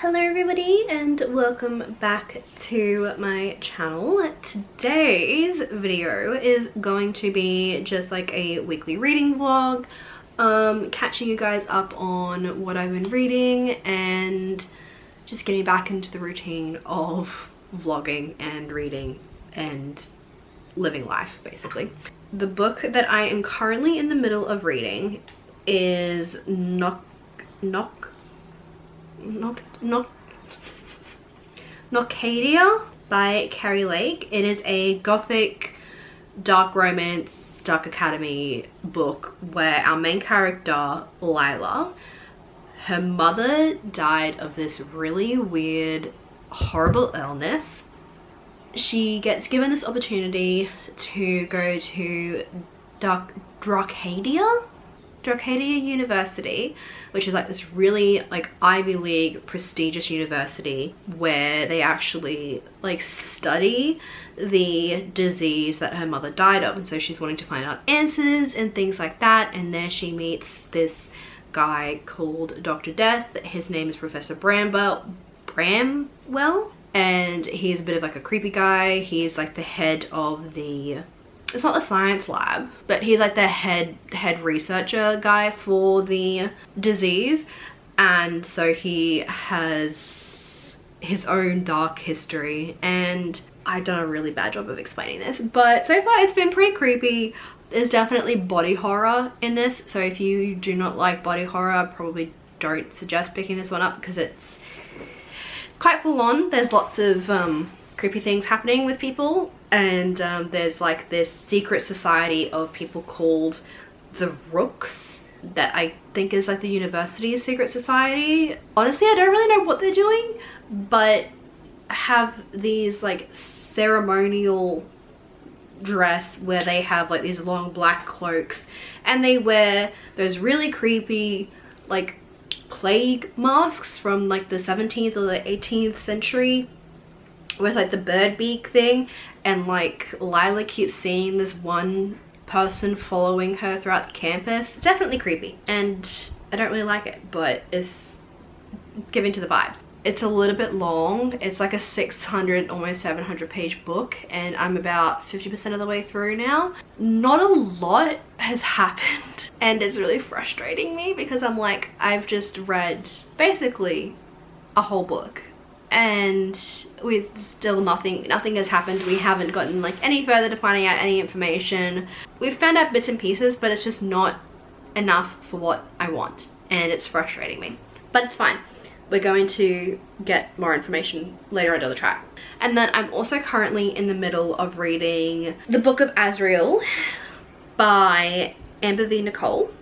Hello everybody and welcome back to my channel. Today's video is going to be just like a weekly reading vlog, catching you guys up on what I've been reading and just getting back into the routine of vlogging and reading and living life basically. The book that I am currently in the middle of reading is Nocticadia by Keri. It is a gothic, dark romance, dark academy book where our main character, Lila, her mother died of this really weird, horrible illness. She gets given this opportunity to go to Nocticadia University, which is like this really like Ivy League prestigious university where they actually like study the disease that her mother died of, and so she's wanting to find out answers and things like that. And there she meets this guy called Dr. Death. His name is Professor Bramwell, and he's a bit of like a creepy guy. He's like the head of the, it's not the science lab, but he's like the head researcher guy for the disease. And so he has his own dark history, and I've done a really bad job of explaining this, but so far it's been pretty creepy. There's definitely body horror in this, so if you do not like body horror, I probably don't suggest picking this one up because it's quite full on. There's lots of creepy things happening with people, and there's like this secret society of people called the Rooks that I think is like the university's secret society. Honestly, I don't really know what they're doing, but have these like ceremonial dress where they have like these long black cloaks, and they wear those really creepy like plague masks from like the 17th or the 18th century, where it's like the bird beak thing. And like Lila keeps seeing this one person following her throughout the campus. It's definitely creepy and I don't really like it, but it's giving to the vibes. It's a little bit long. It's like a 600, almost 700 page book, and I'm about 50% of the way through now. Not a lot has happened, and it's really frustrating me because I'm like, I've just read basically a whole book and with still nothing has happened. We haven't gotten like any further to finding out any information. We've found out bits and pieces, but it's just not enough for what I want, and it's frustrating me, but it's fine. We're going to get more information later on down the track. And then I'm also currently in the middle of reading the Book of Azrael by Nicole.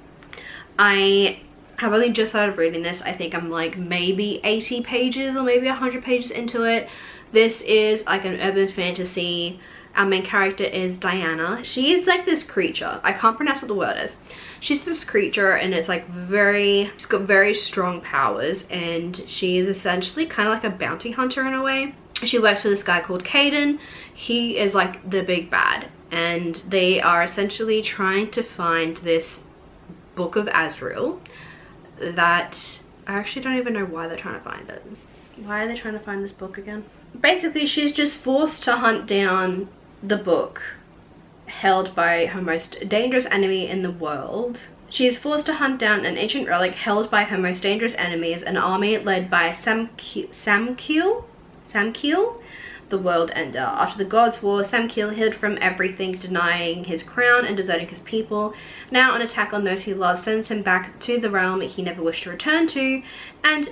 I have only just started reading this. I think I'm like maybe 80 pages or maybe 100 pages into it. This is like an urban fantasy. Our main character is Diana. She is like this creature. I can't pronounce what the word is. She's this creature, and it's like she's got very strong powers, and she is essentially kind of like a bounty hunter in a way. She works for this guy called Caden. He is like the big bad, and they are essentially trying to find this Book of Azrael that I actually don't even know why they're trying to find it. Why are they trying to find this book again? Basically, she's just forced to hunt down the book held by her most dangerous enemy in the world. She is forced to hunt down an ancient relic held by her most dangerous enemies, an army led by Samkiel, the world ender. After the gods' war, Samkiel hid from everything, denying his crown and deserting his people. Now an attack on those he loves sends him back to the realm he never wished to return to, and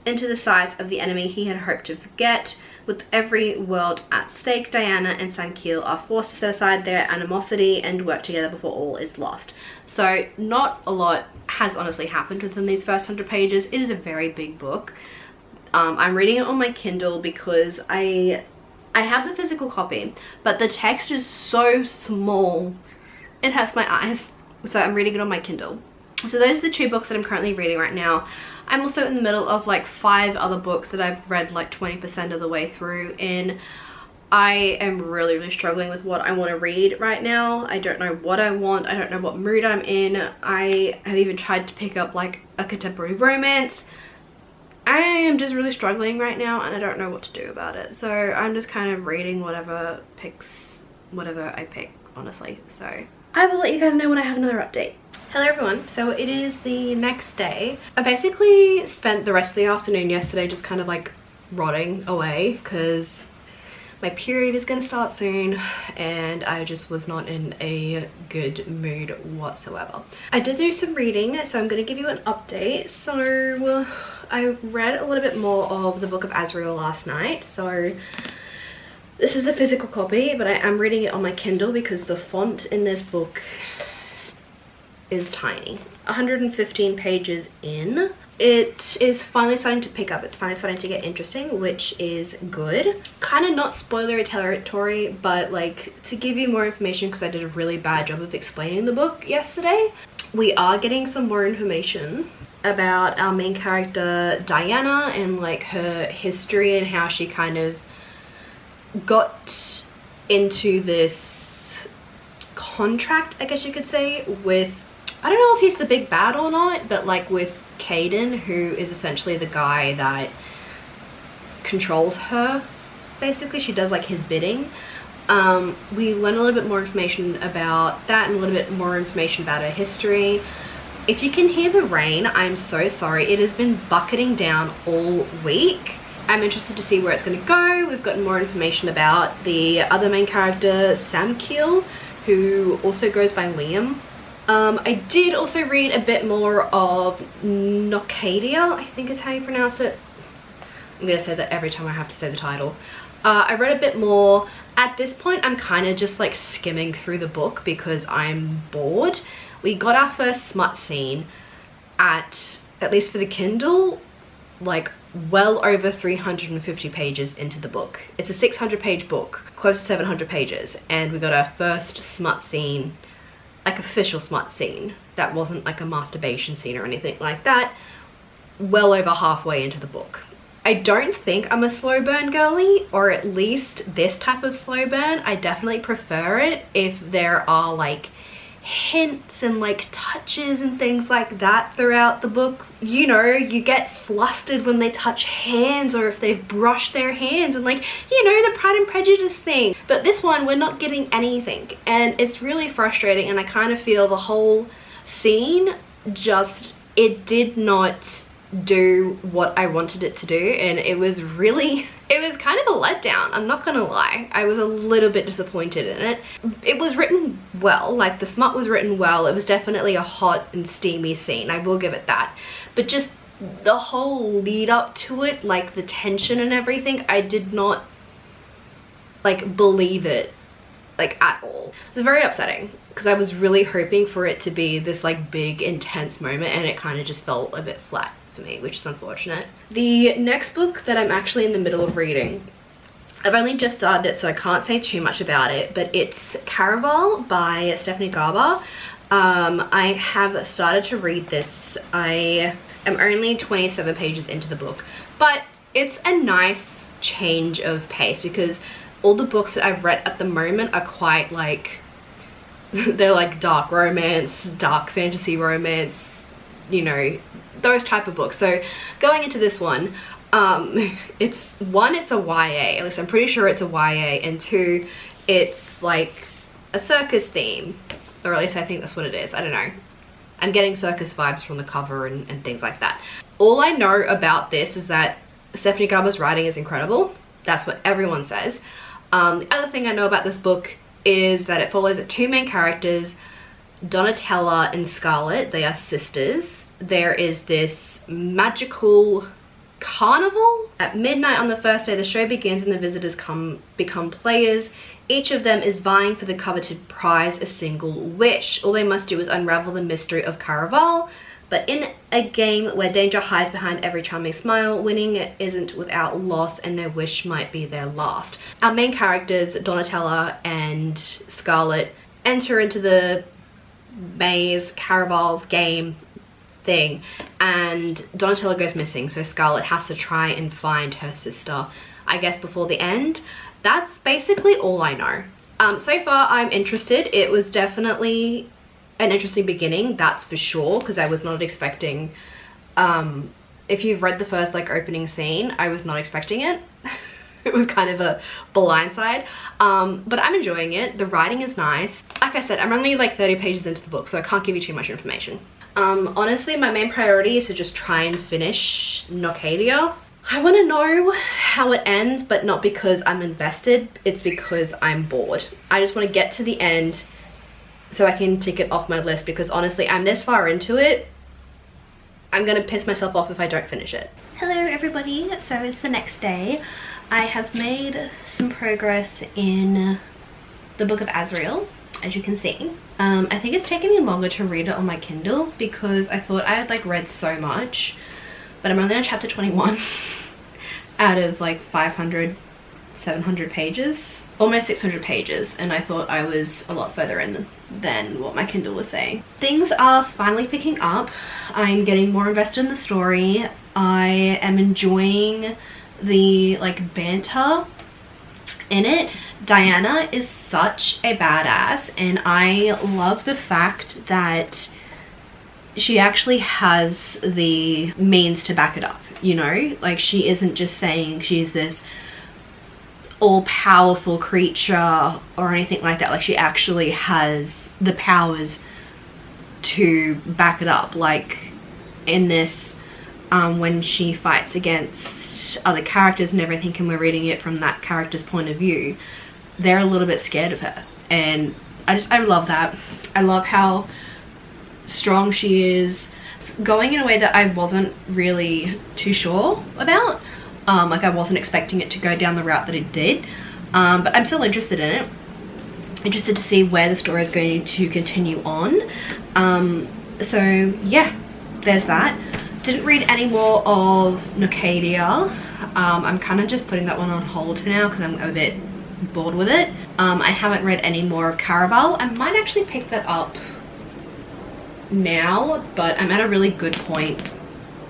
into the sights of the enemy he had hoped to forget. With every world at stake, Diana and Samkiel are forced to set aside their animosity and work together before all is lost. So not a lot has honestly happened within these first 100 pages. It is a very big book. I'm reading it on my Kindle because I have the physical copy, but the text is so small it hurts my eyes, so I'm reading it on my Kindle. So those are the two books that I'm currently reading right now. I'm also in the middle of like 5 other books that I've read like 20% of the way through, and I am really struggling with what I want to read right now. I don't know what I want. I don't know what mood I'm in. I have even tried to pick up like a contemporary romance. I am just really struggling right now and I don't know what to do about it. So I'm just kind of reading whatever I pick, honestly. So I will let you guys know when I have another update. Hello everyone, so it is the next day. I basically spent the rest of the afternoon yesterday just kind of like rotting away because my period is gonna start soon and I just was not in a good mood whatsoever. I did do some reading, so I'm gonna give you an update. So I read a little bit more of the Book of Azrael last night. So this is the physical copy, but I am reading it on my Kindle because the font in this book is tiny. 115 pages in. It is finally starting to pick up. It's finally starting to get interesting, which is good. Kind of not spoilery territory, but like to give you more information because I did a really bad job of explaining the book yesterday. We are getting some more information about our main character Diana and like her history and how she kind of got into this contract, I guess you could say, with, I don't know if he's the big bad or not, but like with Caden, who is essentially the guy that controls her. Basically, she does like his bidding. We learn a little bit more information about that and a little bit more information about her history. If you can hear the rain, I'm so sorry. It has been bucketing down all week. I'm interested to see where it's going to go. We've gotten more information about the other main character, Samkiel, who also goes by Liam. I did also read a bit more of Nocticadia, I think is how you pronounce it. I'm gonna say that every time I have to say the title. I read a bit more. At this point, I'm kind of just like skimming through the book because I'm bored. We got our first smut scene at least for the Kindle, like well over 350 pages into the book. It's a 600-page book, close to 700 pages, and we got our first smut scene, like official smut scene that wasn't like a masturbation scene or anything like that, well over halfway into the book. I don't think I'm a slow burn girly, or at least this type of slow burn. I definitely prefer it if there are like hints and like touches and things like that throughout the book. You know, you get flustered when they touch hands or if they've brushed their hands and like, you know, the Pride and Prejudice thing. But this one, we're not getting anything and it's really frustrating, and I kind of feel the whole scene just, it did not do what I wanted it to do, and it was kind of a letdown. I'm not gonna lie, I was a little bit disappointed in it. It was written well, like the smut was written well. It was definitely a hot and steamy scene, I will give it that, but just the whole lead up to it, like the tension and everything, I did not like believe it like at all. It was very upsetting because I was really hoping for it to be this like big intense moment, and it kind of just felt a bit flat for me, which is unfortunate. The next book that I'm actually in the middle of reading, I've only just started it so I can't say too much about it, but it's CAWPILE by Stephanie Garber. I have started to read this. I am only 27 pages into the book, but it's a nice change of pace because all the books that I've read at the moment are quite like, they're like dark romance, dark fantasy romance, you know, those type of books. So going into this one, it's a YA, at least I'm pretty sure it's a YA, and two, it's like a circus theme, or at least I think that's what it is. I don't know, I'm getting circus vibes from the cover and things like that. All I know about this is that Stephanie Garber's writing is incredible. That's what everyone says. The other thing I know about this book is that it follows two main characters, Donatella and Scarlett. They are sisters. There is this magical carnival. At midnight on the first day, the show begins and the visitors become players. Each of them is vying for the coveted prize, a single wish. All they must do is unravel the mystery of CAWPILE. But in a game where danger hides behind every charming smile, winning isn't without loss, and their wish might be their last. Our main characters, Donatella and Scarlett, enter into the maze CAWPILE game thing, and Donatella goes missing, so Scarlett has to try and find her sister, I guess, before the end. That's basically all I know. So far I'm interested. It was definitely an interesting beginning, that's for sure, because I was not expecting it If you've read the first like opening scene, I was not expecting it. It was kind of a blindside, but I'm enjoying it. The writing is nice. Like I said, I'm only like 30 pages into the book, so I can't give you too much information. Honestly, my main priority is to just try and finish Nocticadia. I want to know how it ends, but not because I'm invested, it's because I'm bored. I just want to get to the end so I can tick it off my list, because honestly, I'm this far into it, I'm gonna piss myself off if I don't finish it. Hello everybody, so it's the next day. I have made some progress in the Book of Azrael, as you can see. I think it's taken me longer to read it on my Kindle because I thought I had like read so much, but I'm only on chapter 21 out of like 500, 700 pages, almost 600 pages, and I thought I was a lot further in than what my Kindle was saying. Things are finally picking up. I'm getting more invested in the story. I am enjoying the like banter in it. Diana is such a badass, and I love the fact that she actually has the means to back it up, you know? Like, she isn't just saying she's this all-powerful creature or anything like that. Like, she actually has the powers to back it up. Like in this, when she fights against other characters and everything, and we're reading it from that character's point of view, they're a little bit scared of her, and I love that. I love how strong she is, going in a way that I wasn't really too sure about. Like, I wasn't expecting it to go down the route that it did, but I'm still interested in it, interested to see where the story is going to continue on. So yeah, there's that. Didn't read any more of Nocticadia. I'm kind of just putting that one on hold for now because I'm a bit bored with it. I haven't read any more of CAWPILE. I might actually pick that up now, but I'm at a really good point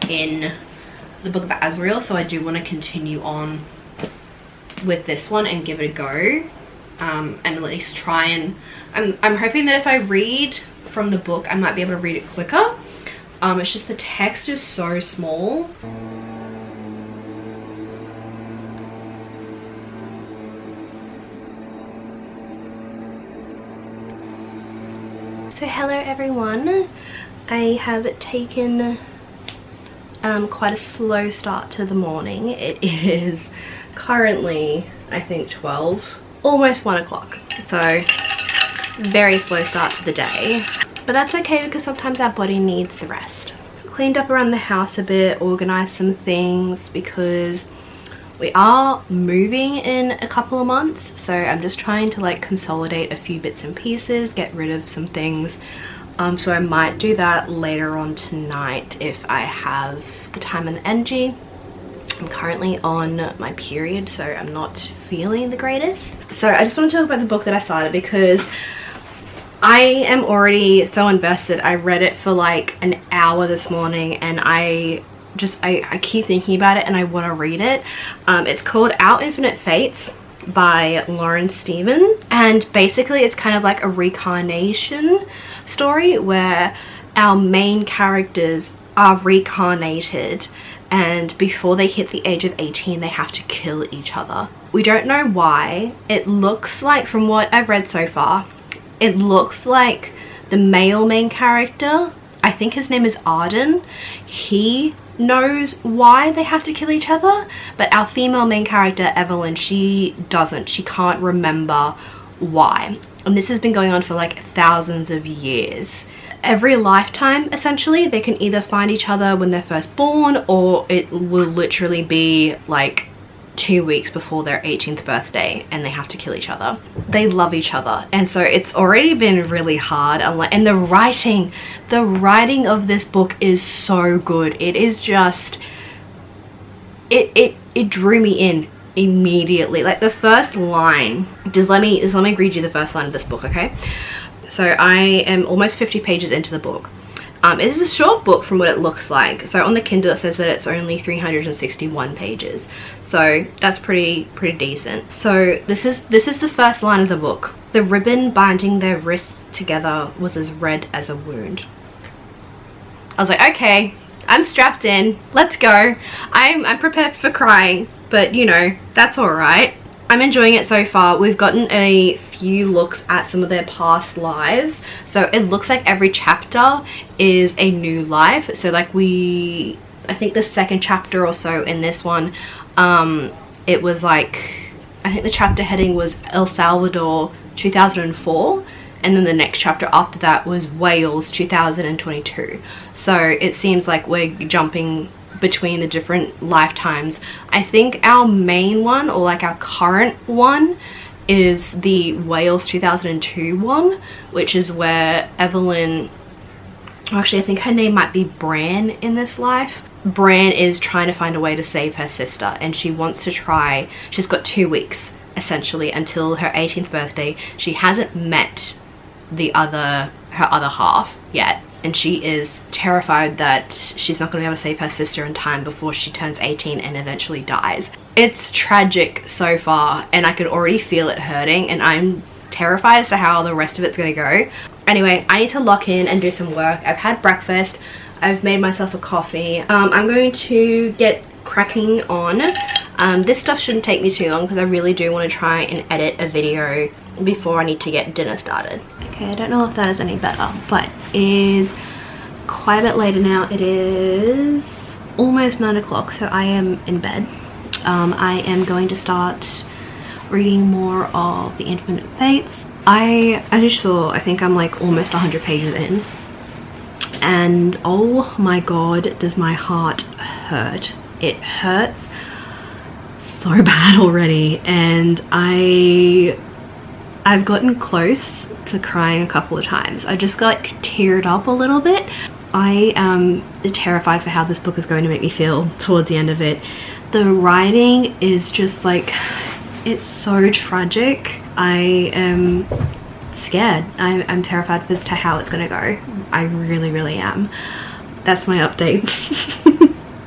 in the Book of Azrael, so I do want to continue on with this one and give it a go, and at least try and I'm hoping that if I read from the book I might be able to read it quicker. It's just the text is so small. So hello everyone, I have taken quite a slow start to the morning. It is currently, I think, 12, almost 1 o'clock, so very slow start to the day, but that's okay because sometimes our body needs the rest. Cleaned up around the house a bit, organized some things because we are moving in a couple of months, so I'm just trying to like consolidate a few bits and pieces, get rid of some things. So I might do that later on tonight if I have the time and the energy. I'm currently on my period, so I'm not feeling the greatest. So I just want to talk about the book that I started because I am already so invested. I read it for like an hour this morning, and I keep thinking about it and I want to read it. It's called Our Infinite Fates by Lauren Stephen, and basically it's kind of like a reincarnation story where our main characters are reincarnated, and before they hit the age of 18 they have to kill each other. We don't know why. It looks like, from what I've read so far, it looks like the male main character, I think his name is Arden, he knows why they have to kill each other, but our female main character Evelyn, she doesn't. She can't remember why, and this has been going on for like thousands of years. Every lifetime essentially they can either find each other when they're first born, or it will literally be like 2 weeks before their 18th birthday and they have to kill each other. They love each other, and so it's already been really hard. And the writing of this book is so good. It is just, it drew me in immediately. Like the first line, just let me read you the first line of this book, okay? So I am almost 50 pages into the book. It is a short book from what it looks like. So on the Kindle it says that it's only 361 pages. So that's pretty decent. So this is the first line of the book. The ribbon binding their wrists together was as red as a wound. I was like, okay, I'm strapped in. Let's go. I'm prepared for crying, but you know, that's alright. I'm enjoying it so far. We've gotten a few looks at some of their past lives. So it looks like every chapter is a new life. So like I think the second chapter or so in this one, it was like, I think the chapter heading was El Salvador 2004. And then the next chapter after that was Wales 2022. So it seems like we're jumping between the different lifetimes. I think our main one, or like our current one, is the Wales 2002 one, which is where Evelyn, actually I think her name might be Bran in this life. Bran is trying to find a way to save her sister, and she wants to try. She's got 2 weeks essentially until her 18th birthday. She hasn't met her other half yet, and she is terrified that she's not going to be able to save her sister in time before she turns 18 and eventually dies. It's tragic so far, and I could already feel it hurting, and I'm terrified as to how the rest of it's going to go. Anyway, I need to lock in and do some work. I've had breakfast. I've made myself a coffee. I'm going to get cracking on. This stuff shouldn't take me too long because I really do want to try and edit a video before I need to get dinner started. Okay, I don't know if that is any better, but it is quite a bit later now. It is almost 9 o'clock, so I am in bed. I am going to start reading more of the Infinite Fates. I just saw, I think I'm like almost 100 pages in, and oh my god, does my heart hurt. It hurts so bad already, and I've gotten close to crying a couple of times. I just got like teared up a little bit. I am terrified for how this book is going to make me feel towards the end of it. The writing is just like, it's so tragic. I am scared. I'm terrified as to how it's gonna go. I really am. That's my update.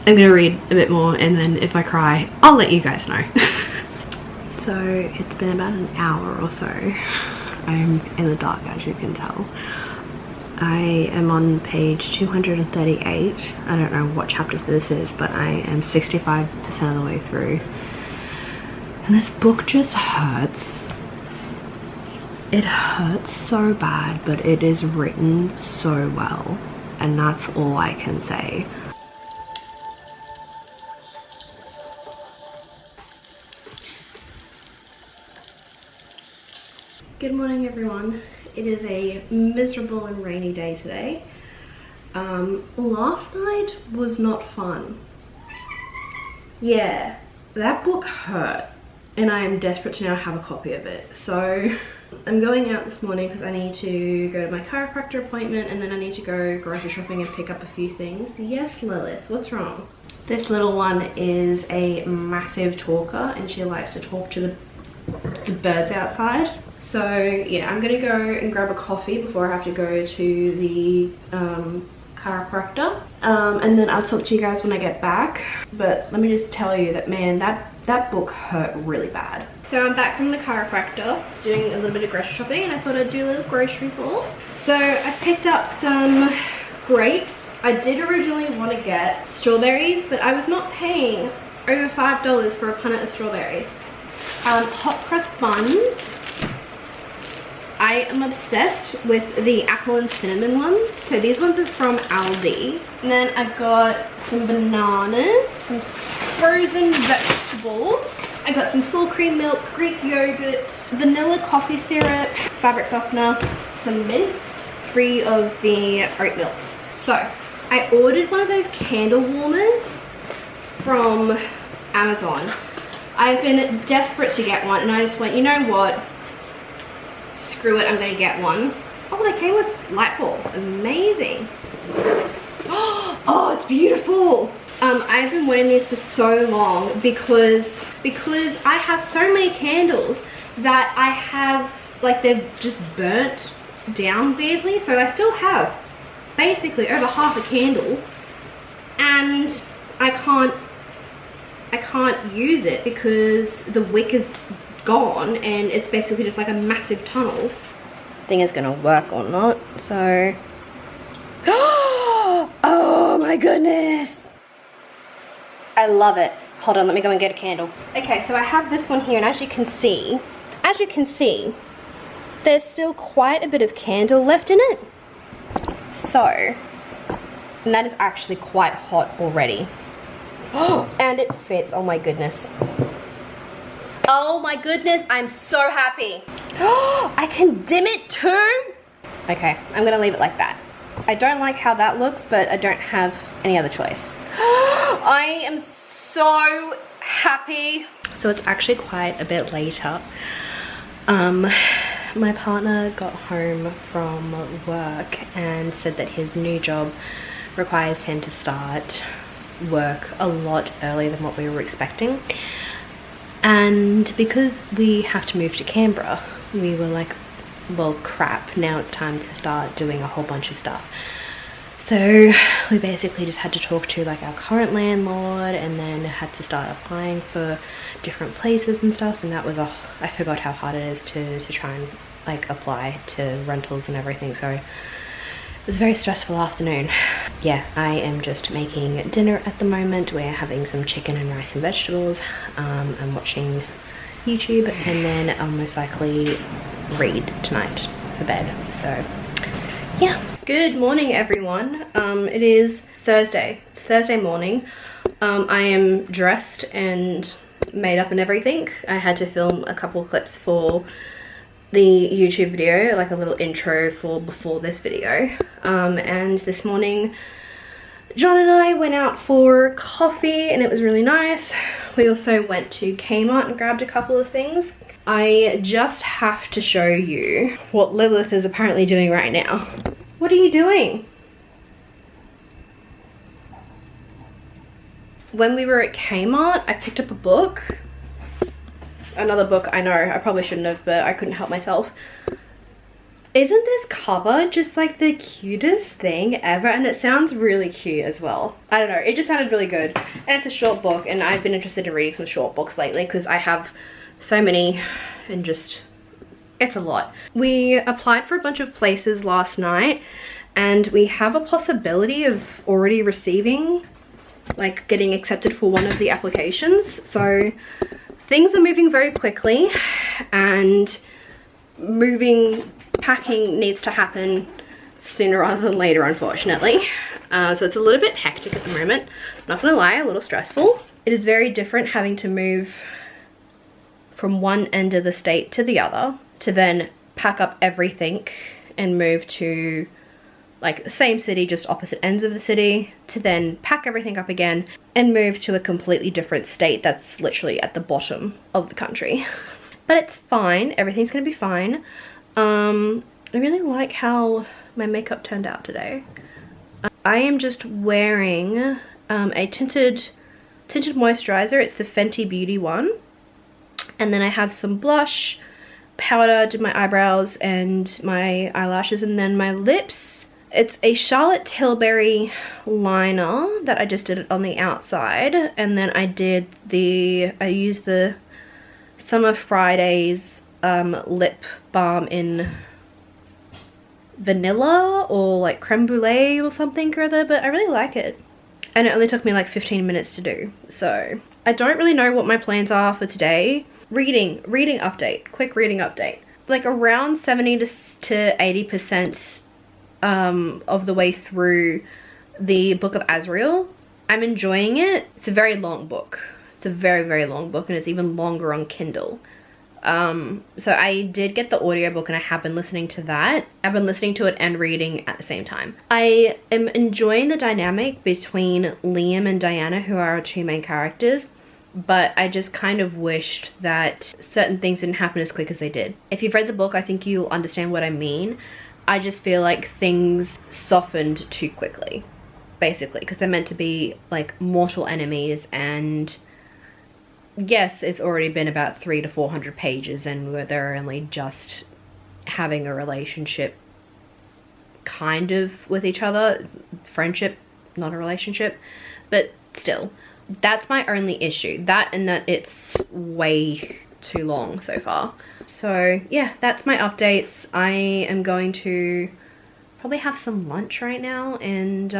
I'm gonna read a bit more, and then if I cry, I'll let you guys know. So it's been about an hour or so. I'm in the dark, as you can tell. I am on page 238. I don't know what chapter this is, but I am 65% of the way through. And this book just hurts. It hurts so bad, but it is written so well. And that's all I can say. Good morning, everyone. It is a miserable and rainy day today. Last night was not fun. Yeah, that book hurt, and I am desperate to now have a copy of it. So I'm going out this morning because I need to go to my chiropractor appointment, and then I need to go grocery shopping and pick up a few things. Yes, Lilith, what's wrong? This little one is a massive talker, and she likes to talk to the birds outside. So yeah, I'm gonna go and grab a coffee before I have to go to the chiropractor, and then I'll talk to you guys when I get back. But let me just tell you that, man, that book hurt really bad. So I'm back from the chiropractor, doing a little bit of grocery shopping, and I thought I'd do a little grocery haul. So I picked up some grapes. I did originally want to get strawberries, but I was not paying over $5 for a punnet of strawberries. Hot crust buns. I am obsessed with the apple and cinnamon ones. So these ones are from Aldi. And then I got some bananas, some frozen vegetables. I got some full cream milk, Greek yogurt, vanilla coffee syrup, fabric softener, some mints, free of the oat milks. So I ordered one of those candle warmers from Amazon. I've been desperate to get one, and I just went, you know what? Screw it, I'm gonna get one. Oh, they came with light bulbs. Amazing. Oh, it's beautiful. I've been wanting these for so long because I have so many candles that I have, like, they've just burnt down weirdly. So I still have basically over half a candle, and I can't use it because the wick is gone, and it's basically just like a massive tunnel. Thing is gonna work or not, so oh my my goodness. I love it. Hold on, let me go and get a candle. Okay, so I have this one here, and as you can see, there's still quite a bit of candle left in it. So, and that is actually quite hot already. Oh, and it fits, oh my goodness. Oh my goodness, I'm so happy. Oh, I can dim it too. Okay, I'm gonna leave it like that. I don't like how that looks, but I don't have any other choice. I am so happy. So it's actually quite a bit later. My partner got home from work and said that his new job requires him to start work a lot earlier than what we were expecting. And because we have to move to Canberra, we were like, well, crap, now it's time to start doing a whole bunch of stuff. So we basically just had to talk to like our current landlord, and then had to start applying for different places and stuff, and that was I forgot how hard it is to try and like apply to rentals and everything, so it was a very stressful afternoon. Yeah, I am just making dinner at the moment. We're having some chicken and rice and vegetables. I'm watching YouTube, and then I'll most likely read tonight for bed. So yeah. Good morning, everyone. It is Thursday. It's Thursday morning. I am dressed and made up and everything. I had to film a couple of clips for the YouTube video, like a little intro for before this video. And this morning, John and I went out for coffee, and it was really nice. We also went to Kmart and grabbed a couple of things. I just have to show you what Lilith is apparently doing right now. What are you doing? When we were at Kmart, I picked up a book. Another book, I know, I probably shouldn't have, but I couldn't help myself. Isn't this cover just like the cutest thing ever? And it sounds really cute as well. I don't know, it just sounded really good. And it's a short book, and I've been interested in reading some short books lately because I have so many, and just, it's a lot. We applied for a bunch of places last night, and we have a possibility of already receiving, like getting accepted for one of the applications. So things are moving very quickly, and packing needs to happen sooner rather than later, unfortunately. So it's a little bit hectic at the moment. Not gonna lie, a little stressful. It is very different having to move from one end of the state to the other, to then pack up everything and move to like the same city, just opposite ends of the city, to then pack everything up again and move to a completely different state that's literally at the bottom of the country. But it's fine, everything's gonna be fine. I really like how my makeup turned out today. I am just wearing a tinted moisturizer. It's the Fenty Beauty one. And then I have some blush, powder, did my eyebrows and my eyelashes, and then my lips. It's a Charlotte Tilbury liner that I just did it on the outside, and then I used the Summer Fridays lip balm in vanilla or like creme brulee or something or other, but I really like it. And it only took me like 15 minutes to do. So I don't really know what my plans are for today. Reading update, quick reading update. Like around 70 to 80% of the way through the book of Azrael. I'm enjoying it. It's a very long book. It's a very, very long book, and it's even longer on Kindle. So I did get the audiobook, and I have been listening to that. I've been listening to it and reading at the same time. I am enjoying the dynamic between Liam and Diana, who are our two main characters, but I just kind of wished that certain things didn't happen as quick as they did. If you've read the book, I think you'll understand what I mean. I just feel like things softened too quickly, basically, because they're meant to be like mortal enemies, and yes, it's already been about 300 to 400 pages, and they're only just having a relationship kind of with each other. Friendship, not a relationship, but still. That's my only issue. That, and that it's way too long so far. So yeah, that's my updates. I am going to probably have some lunch right now and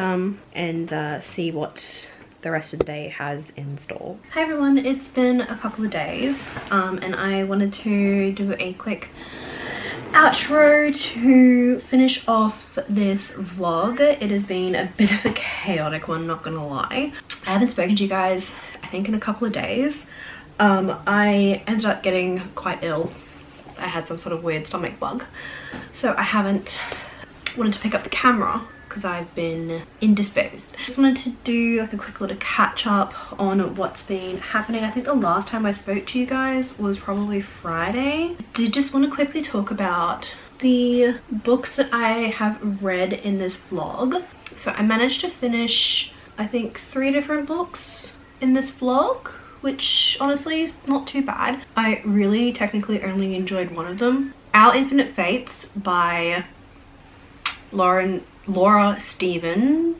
see what the rest of the day has in store. Hi everyone, it's been a couple of days and I wanted to do a quick outro to finish off this vlog. It has been a bit of a chaotic one, not gonna lie. I haven't spoken to you guys I think in a couple of days. I ended up getting quite ill. I had some sort of weird stomach bug, so I haven't wanted to pick up the camera because I've been indisposed. Just wanted to do like a quick little catch up on what's been happening. I think the last time I spoke to you guys was probably Friday. I did just want to quickly talk about the books that I have read in this vlog. So I managed to finish I think 3 different books in this vlog, which honestly is not too bad. I really technically only enjoyed one of them. Our Infinite Fates by Laura Stevens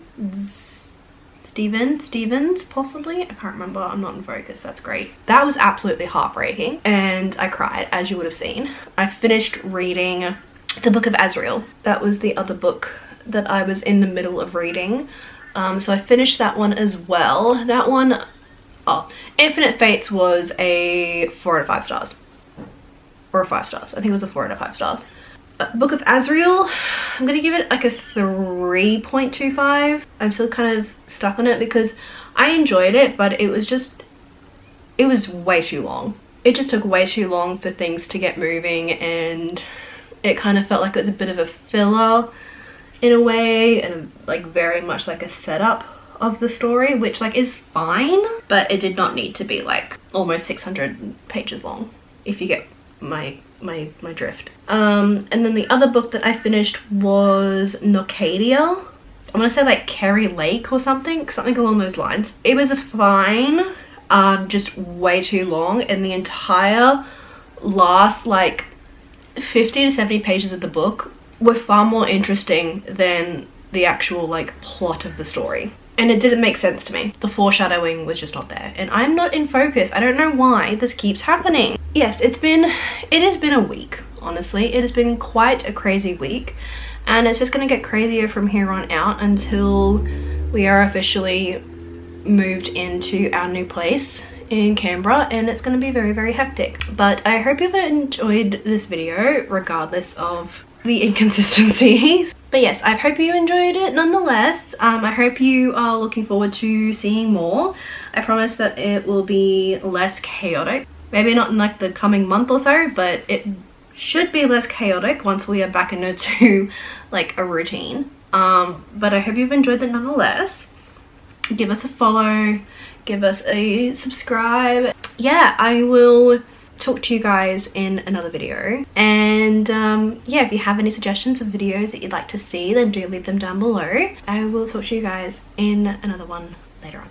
possibly, I can't remember, I'm not in focus. That's great. That was absolutely heartbreaking and I cried, as you would have seen. I finished reading the Book of Azrael. That was the other book that I was in the middle of reading, so I finished that one as well. That one, Infinite Fates was a 4 out of 5 stars, or 5 stars. I think it was a 4 out of 5 stars. Book of Azrael, I'm gonna give it like a 3.25. I'm still kind of stuck on it because I enjoyed it, but it was way too long. It just took way too long for things to get moving, and it kind of felt like it was a bit of a filler in a way, and like very much like a setup of the story, which like is fine, but it did not need to be like almost 600 pages long, if you get my drift. And then the other book that I finished was Nocticadia. I'm gonna say like Keri Lake or something along those lines. It was fine, just way too long, and the entire last like 50 to 70 pages of the book were far more interesting than the actual like plot of the story. And it didn't make sense to me. The foreshadowing was just not there. And I'm not in focus. I don't know why this keeps happening. Yes, it has been a week, honestly. It has been quite a crazy week. And it's just gonna get crazier from here on out until we are officially moved into our new place in Canberra, and it's going to be very, very hectic. But I hope you've enjoyed this video regardless of the inconsistencies. But yes, I hope you enjoyed it nonetheless. I hope you are looking forward to seeing more. I promise that it will be less chaotic. Maybe not in like the coming month or so, but it should be less chaotic once we are back into like a routine. But I hope you've enjoyed it nonetheless. Give us a follow, give us a subscribe. Yeah, I will talk to you guys in another video, and yeah, if you have any suggestions of videos that you'd like to see, then do leave them down below. I will talk to you guys in another one later on.